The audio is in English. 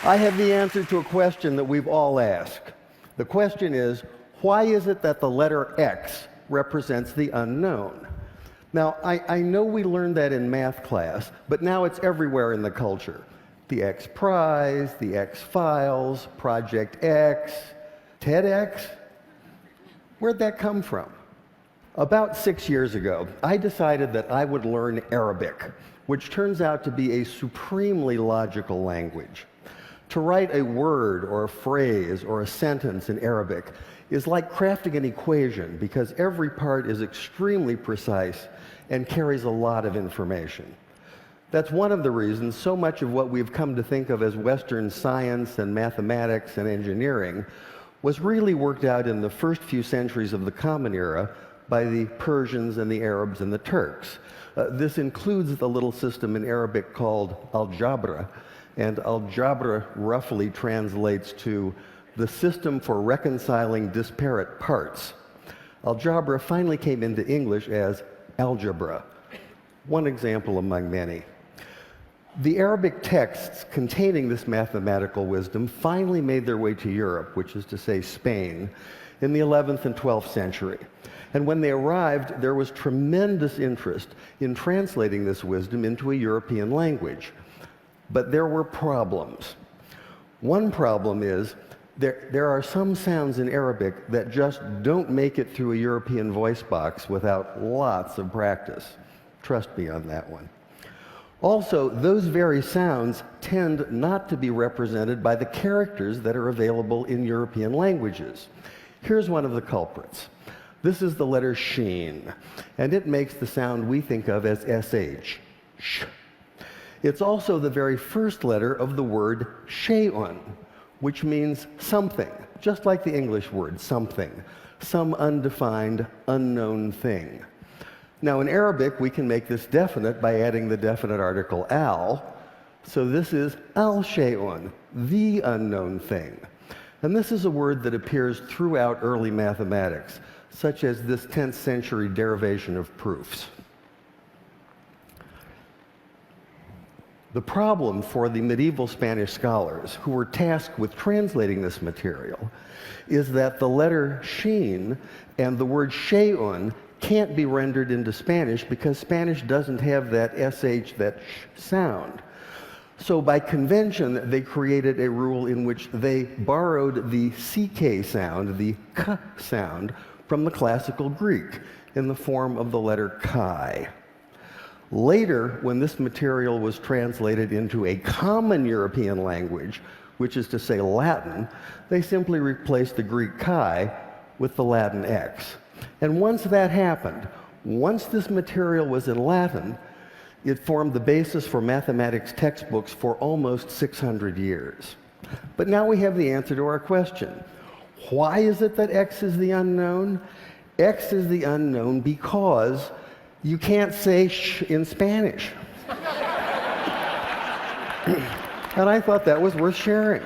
I have the answer to a question that we've all asked. The question is, why is it that the letter X represents the unknown? Now, I know we learned that in math class, but now it's everywhere in the culture. The X Prize, the X Files, Project X, TEDx. Where'd that come from? About 6 years ago, I decided that I would learn Arabic, which turns out to be a supremely logical language. To write a word or a phrase or a sentence in Arabic is like crafting an equation because every part is extremely precise and carries a lot of information. That's one of the reasons so much of what we've come to think of as Western science and mathematics and engineering was really worked out in the first few centuries of the Common Era by the Persians and the Arabs and the Turks. This includes the little system in Arabic called algebra, and algebra roughly translates to the system for reconciling disparate parts. Algebra finally came into English as algebra, one example among many. The Arabic texts containing this mathematical wisdom finally made their way to Europe, which is to say Spain, in the 11th and 12th century. And when they arrived, there was tremendous interest in translating this wisdom into a European language. But there were problems. One problem is there are some sounds in Arabic that just don't make it through a European voice box without lots of practice. Trust me on that one. Also, those very sounds tend not to be represented by the characters that are available in European languages. Here's one of the culprits. This is the letter sheen, and it makes the sound we think of as sh, sh. It's also the very first letter of the word shay'un, which means something, just like the English word something, some undefined, unknown thing. Now, in Arabic, we can make this definite by adding the definite article al, so this is al-shay'un, the unknown thing. And this is a word that appears throughout early mathematics, such as this 10th century derivation of proofs. The problem for the medieval Spanish scholars who were tasked with translating this material is that the letter sheen and the word shay'un can't be rendered into Spanish because Spanish doesn't have that sh, that sh sound. So by convention, they created a rule in which they borrowed the ck sound, the k sound, from the classical Greek in the form of the letter chi. Later, when this material was translated into a common European language, which is to say Latin, they simply replaced the Greek chi with the Latin x. And once that happened, once this material was in Latin, it formed the basis for mathematics textbooks for almost 600 years. But now we have the answer to our question. Why is it that x is the unknown? X is the unknown because you can't say sh in Spanish. And I thought that was worth sharing.